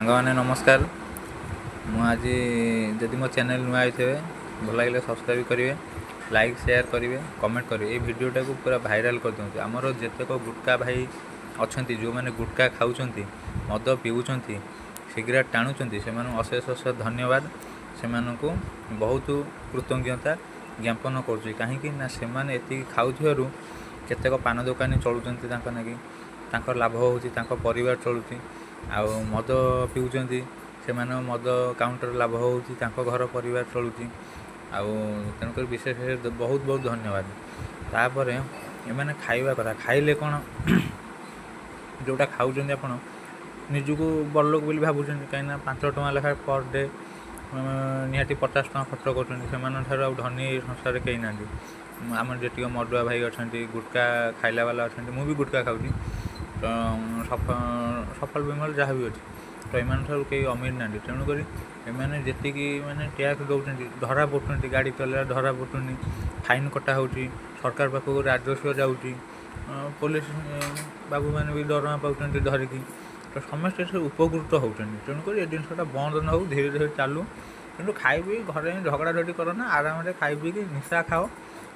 ସାଙ୍ଗମାନେ ନମସ୍କାର। ମୁଁ ଆଜି ଯଦି ମୋ ଚ୍ୟାନେଲ୍ ନୂଆ ହେଇଥିବେ ଭଲ ଲାଗିଲେ ସବସ୍କ୍ରାଇବ୍ କରିବେ, ଲାଇକ୍ ସେୟାର କରିବେ, କମେଣ୍ଟ କରିବେ। ଏଇ ଭିଡ଼ିଓଟାକୁ ପୁରା ଭାଇରାଲ୍ କରିଦିଅନ୍ତୁ। ଆମର ଯେତେକ ଗୁଟକା ଭାଇ ଅଛନ୍ତି, ଯେଉଁମାନେ ଗୁଟକା ଖାଉଛନ୍ତି, ମଦ ପିଉଛନ୍ତି, ସିଗାରେଟ୍ ଟାଣୁଛନ୍ତି, ସେମାନଙ୍କୁ ଅଶେଷ ଅଶେଷ ଧନ୍ୟବାଦ। ସେମାନଙ୍କୁ ବହୁତ କୃତଜ୍ଞତା ଜ୍ଞାପନ କରୁଛି। କାହିଁକି ନା ସେମାନେ ଏତିକି ଖାଉଥିବାରୁ କେତେକ ପାନ ଦୋକାନୀ ଚଳୁଛନ୍ତି, ତାଙ୍କ ନାଗି ତାଙ୍କର ଲାଭ ହେଉଛି, ତାଙ୍କ ପରିବାର ଚଳୁଛି। ଆଉ ମଦ ପିଉଛନ୍ତି, ସେମାନଙ୍କ ମଦ କାଉଣ୍ଟର ଲାଭ ହେଉଛି, ତାଙ୍କ ଘର ପରିବାର ଚଳୁଛି। ଆଉ ତେଣୁକରି ବିଶେଷ ବହୁତ ବହୁତ ଧନ୍ୟବାଦ। ତାପରେ ଏମାନେ ଖାଇବା କଥା, ଖାଇଲେ କ'ଣ ଯେଉଁଟା ଖାଉଛନ୍ତି ଆପଣ ନିଜକୁ ବଡ଼ଲୋକ ବୋଲି ଭାବୁଛନ୍ତି, କାହିଁକିନା 5 ଟଙ୍କା ଲେଖାଏଁ ପର୍ ଡେ ନିହାତି 50 ଟଙ୍କା ଖର୍ଚ୍ଚ କରୁଛନ୍ତି। ସେମାନଙ୍କ ଠାରୁ ଆଉ ଧନୀ ଏ ସଂସାରରେ କେହି ନାହାନ୍ତି। ଆମର ଯେତିକ ମଦୁଆ ଭାଇ ଅଛନ୍ତି, ଗୁଟକା ଖାଇଲା ବାଲା ଅଛନ୍ତି, ମୁଁ ବି ଗୁଟକା ଖାଉଛି, ତ ସଫଳ ବିମଲ ଯାହା ବି ଅଛି, ତ ଏମାନଠାରୁ କେହି ଅମିର ନାହାନ୍ତି। ତେଣୁକରି ଏମାନେ ଯେତିକି ମାନେ ଟ୍ୟାକ୍ସ ଦେଉଛନ୍ତି, ଧରା ପଡ଼ୁଛନ୍ତି, ଗାଡ଼ି ଚଲେଇବା ଧରା ପଡ଼ୁଛନ୍ତି, ଫାଇନ୍ କଟା ହେଉଛି, ସରକାର ପାଖକୁ ରାଜସ୍ୱ ଯାଉଛି, ପୋଲିସ ବାବୁମାନେ ବି ଦରମା ପାଉଛନ୍ତି ଧରିକି, ତ ସମସ୍ତେ ସେ ଉପକୃତ ହେଉଛନ୍ତି। ତେଣୁକରି ଏ ଜିନିଷଟା ବନ୍ଦ ନ ହେଉ, ଧୀରେ ଧୀରେ ଚାଲୁ। କିନ୍ତୁ ଖାଇ ପିଇ ଘରେ ଝଗଡ଼ାଝଗଡ଼ି କର ନା, ଆରାମରେ ଖାଇ ପିଇକି ନିଶା ଖାଅ,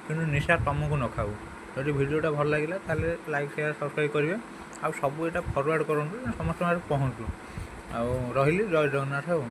କିନ୍ତୁ ନିଶା ତୁମକୁ ନ ଖାଉ। ଯଦି ଭିଡ଼ିଓଟା ଭଲ ଲାଗିଲା ତାହେଲେ ଲାଇକ୍ ସେୟାର ସବସ୍କ୍ରାଇବ୍ କରିବେ। ଆଉ ସବୁ ଏଇଟା ଫରୱାର୍ଡ଼ କରନ୍ତୁ, ସମସ୍ତଙ୍କ ଆଡ଼େ ପହଞ୍ଚୁ। ଆଉ ରହିଲି, ଜୟ ଜଗନ୍ନାଥ। ଆଉ